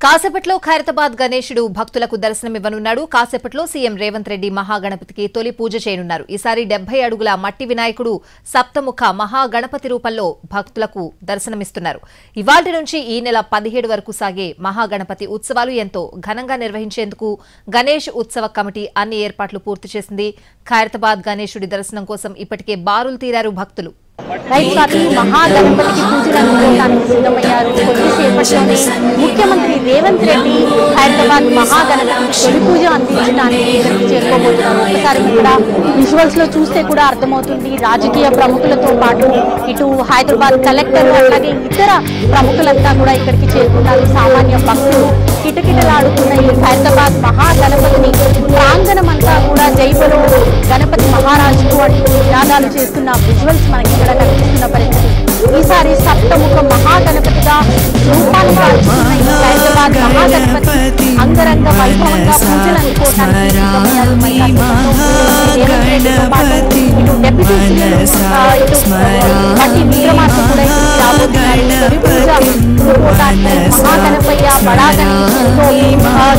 కాసేపట్లో ఖైరతాబాద్ గణేశుడు భక్తులకు దర్శనమివ్వనున్నాడు. కాసేపట్లో సీఎం రేవంత్ రెడ్డి మహాగణపతికి తొలి పూజ చేయనున్నారు. ఈసారి 70 అడుగుల మట్టి వినాయకుడు సప్తముఖ మహాగణపతి రూపంలో భక్తులకు దర్శనమిస్తున్నారు. ఇవాల్టి నుంచి ఈ నెల 17 వరకు సాగే మహాగణపతి ఉత్సవాలు ఎంతో ఘనంగా నిర్వహించేందుకు గణేష్ ఉత్సవ కమిటీ అన్ని ఏర్పాట్లు పూర్తి చేసింది. ఖైరతాబాద్ గణేశుడి దర్శనం కోసం ఇప్పటికే బారులు తీరారు భక్తులు. మహాగణపతికి పూజలు అందుకోవడానికి సిద్ధమయ్యారు. కొద్దిసేపట్లోనే ముఖ్యమంత్రి రేవంత్ రెడ్డి హైదరాబాద్ మహాగణపతికి తొలి పూజ అందించడానికి ఇక్కడికి చేరుకోబోతున్నారు. ఒకసారి ఇక్కడ విజువల్స్ లో చూస్తే కూడా అర్థమవుతుంది. రాజకీయ ప్రముఖులతో పాటు ఇటు హైదరాబాద్ కలెక్టర్ అలాగే ఇతర ప్రముఖులంతా కూడా ఇక్కడికి చేరుకున్నారు. సామాన్య భక్తులు కిటకిటలాడుతున్న ఈ హైదరాబాద్ మహాగణపతిని ప్రాంగణం అంతా కూడా జైబలో గణపతి మహారాజుకు అంటూ నినాదాలు చేస్తున్న విజువల్స్ మనకి ఇక్కడ కనిపిస్తున్న పరిస్థితి. ఈసారి సప్తముఖ మహాగణపతిగా రూపాన్ని దాల్చుకున్న ఈ హైదరాబాద్ మహాగణపతి అంగరంగ వైభవంగా పూజలు అందుకోవడానికి విక్రమార్క కూడా రాబోతున్నారు. మహాగణపయ్య బడాగణి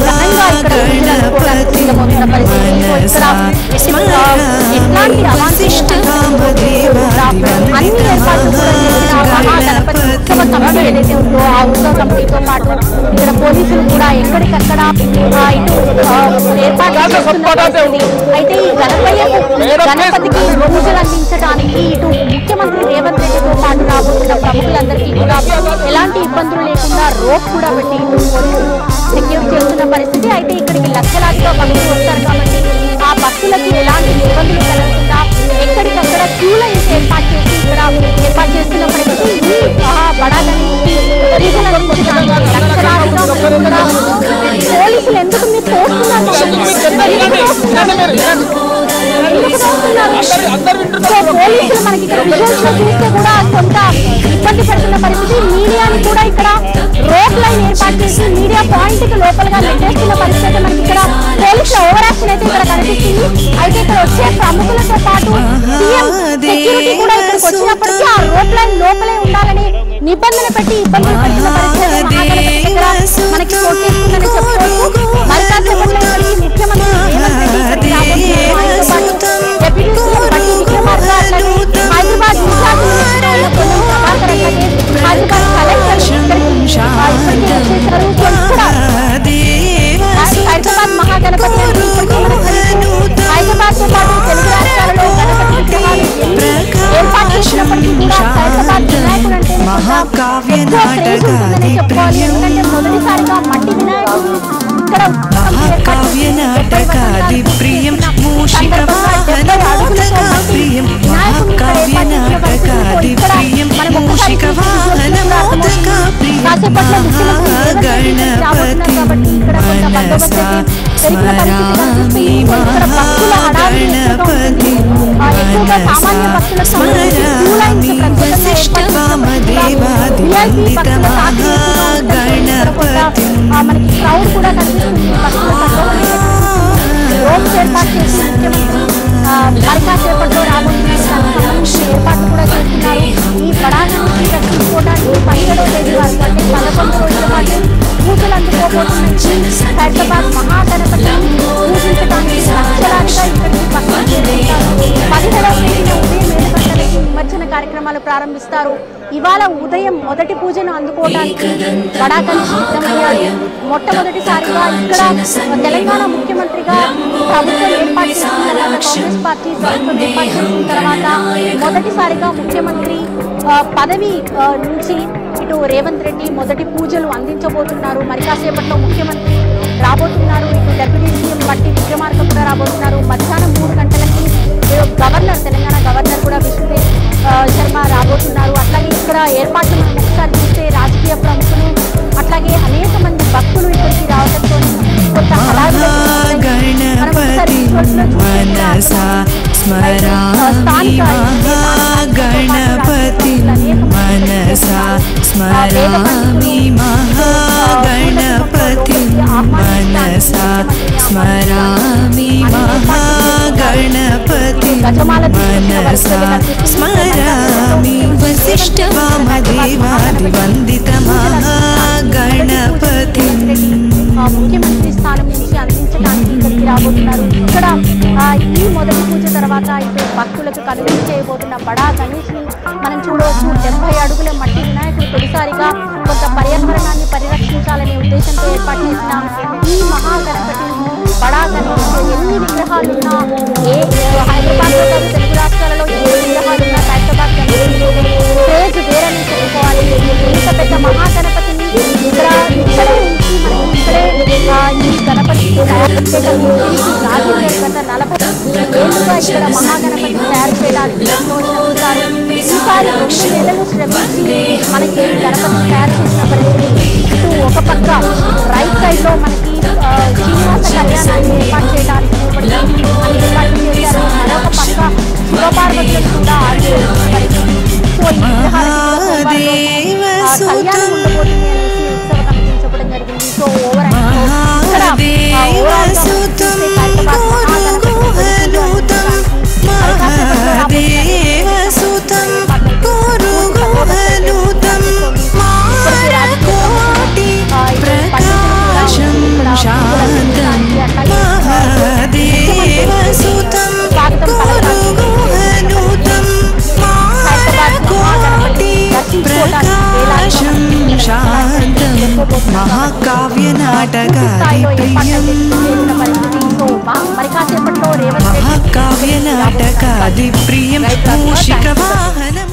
ఘనంగా ఇక్కడ పూజలు అందుకోవడానికి సిద్ధమవుతున్న పరిస్థితి. ఎట్లాంటి అన్ని ఏర్పాట్లు కూడా చేసిన మహాగణపతి ఉత్సవ కమిటీ ఏదైతే ఉందో ఆ ఉత్సవ కమిటీతో పాటు ఇక్కడ పోలీసులు కూడా ఎక్కడికక్కడ ఏర్పాట్లు చేస్తున్నది. అయితే ఈ గణపతికి పూజలు అందించడానికి ఇటు ముఖ్యమంత్రి రేవంత్ రెడ్డితో పాటు రాబోతున్న ప్రముఖులందరికీ కూడా ఎలాంటి ఇబ్బందులు లేకుండా రోప్ కూడా పెట్టి పోలీసులు సెక్యూర్ చేస్తున్న పరిస్థితి. అయితే ఇక్కడికి లక్షలాదిగా భక్తులు వస్తారు కాబట్టి ఆ భక్తులకి ఎలాంటి ఇబ్బందులు కలగకుండా ఎక్కడికక్కడ క్యూ లైన్స్ ఏర్పాటు చేసి ఇక్కడ ఏర్పాటు చేస్తున్నప్పటికీ ఈ బడాలని పోలీసులు ఎందుకు మీరు తోస్తున్నారు? పోలీసులు మనకి ఇక్కడ విజువల్స్ లో చూస్తే కూడా కొంత ఇబ్బంది పడుతున్న పరిస్థితి. మీడియాని కూడా ఇక్కడ రోడ్ లైన్ ఏర్పాటు చేసి మీడియా పాయింట్ కి లోపలగా నెట్టేస్తున్న పరిస్థితి మనకి ఇక్కడ పోలీసుల ఓవర్ యాక్షన్ అయితే ఇక్కడ కనిపిస్తుంది. అయితే ఇక్కడ వచ్చే ప్రముఖులతో పాటు సీఎం సెక్యూరిటీ కూడా ఇక్కడికి వచ్చినప్పటికీ ఆ రోడ్ లైన్ లోపలే ఉండాలని నిబంధన పెట్టి ఇబ్బందులు పడుతున్న పరిస్థితి మనకి చోటేస్తుందని చెప్పుకోవచ్చు. మరి కాసేపట్లో ఇక్కడికి ముఖ్యమంత్రి రేవంత్ రెడ్డి ఆయనతో పాటు డిప్యూటీ సీఎం బట్టి విక్రమార్క అట్లాగే హైదరాబాద్ హైదరాబాద్ కలెక్టర్ హైదరాబాద్ మహాగణపతి హైదరాబాద్ తో పాటు తెలుగు రాష్ట్రాలలో గణపతి విగ్రహాలు ఏర్పాటు చేసినప్పటికీ కూడా హైదరాబాద్ వినాయకుడు అంటే చెప్పుకోవాలి. ఎందుకంటే మొదటిసారిగా మట్టి వినాయకుడు ఇక్కడ సామాన్య మనకి క్రౌడ్ కూడా కనిపిస్తుంది. రోడ్స్ ఏర్పాటు చేసి మరి కాసేపట్లో రాబోతున్న ఏర్పాట్లు కూడా చేస్తున్నారు. ఈ బడాన్ని రక్షించుకోవడానికి 17వ తేదీ వరకు అంటే 11 రోజుల పాటు పూజలు అందుకోబోతున్న హైదరాబాద్ మహాగణపతి పూజించడానికి లక్షలాదిగా ఇక్కడికి భక్తులు చేరుకుంటారు. 17వ తేదీన ఉదయం 7 గంటలకి నిమజ్జన కార్యక్రమాలు ప్రారంభిస్తారు. ఇవాళ ఉదయం మొదటి పూజను అందుకోవడానికి బడాకని సిద్ధమయ్యారు. మొట్టమొదటిసారిగా ఇక్కడ తెలంగాణ ముఖ్యమంత్రిగా ప్రభుత్వం ఏర్పాటు చేసిన తర్వాత కాంగ్రెస్ పార్టీ ప్రభుత్వం ఏర్పాటు చేసిన తర్వాత మొదటిసారిగా ముఖ్యమంత్రి పదవి నుంచి ఇటు రేవంత్ రెడ్డి మొదటి పూజలు అందించబోతున్నారు. మరి కాసేపట్లో ముఖ్యమంత్రి రాబోతున్నారు. ఇటు డిప్యూటీ సీఎం బట్టి విక్రమార్క కూడా రాబోతున్నారు. మధ్యాహ్నం 3 గంటలకి గవర్నర్ తెలంగాణ గవర్నర్ కూడా విష్ణుదేవ్ శర్మ రాబోతున్నారు. అట్లాగే ఇక్కడ ఏర్పాట్లు మనం ఒకసారి చూస్తే రాజకీయ ప్రముఖులు అట్లాగే అనేక మంది భక్తులు ఇక్కడికి రావడంతో కొంత గణపతి మనసా స్మరామి మహాగణపతి మనసా స్మరామి మహాగణపతి మనసా స్మరామి వశిష్ఠ వామదేవాది వందిత మహాగణపతి తర్వాత ఇటు భక్తులకు కనుగొని చేయబోతున్న బడా గణేష్ ని మనం చూడవచ్చు. 70 అడుగుల మట్టి వినాయకుడు తొలిసారిగా కొంత పర్యావరణాన్ని పరిరక్షించాలనే ఉద్దేశంతో ఏర్పాటు చేసిన ఈ మహాగణపతి బడా గణేష్ ఎన్ని విగ్రహాలున్నా హైదరాబాద్ లో తెలుగు రాష్ట్రాలలో ఏ విగ్రహాలున్నా హైదరాబాద్ గణేష్ క్రేజ్ వేరని చెప్పుకోవాలి. ఇంత పెద్ద మహాగణపతిని ఇక్కడే ఈ గణపతి గత 40 ఏళ్ళుగా ఇక్కడ మహాగణపతి తయారు చేయడానికి ఈసారి 2 నెలలు శ్రమించి మనకి గణపతి తయారు చేసిన పరిస్థితి. ఇటు ఒక పక్క రైట్ సైడ్ లో మనకి శ్రీనివాస కళ్యాణాన్ని ఏర్పాటు చేయడానికి ఏర్పాటు చేశారు. మరొక పక్క శివపార్వతులను కూడా పరిస్థితి. సో ఈ కళ్యాణం ఉండబోతుంది అనేసి ఉత్సవ కమిటీ చెప్పడం జరిగింది. సో ఓవర్ महाकाव्य नाटकादिप्रियं महाकाव्य नाटकादिप्रियं मूषिकवाहनम्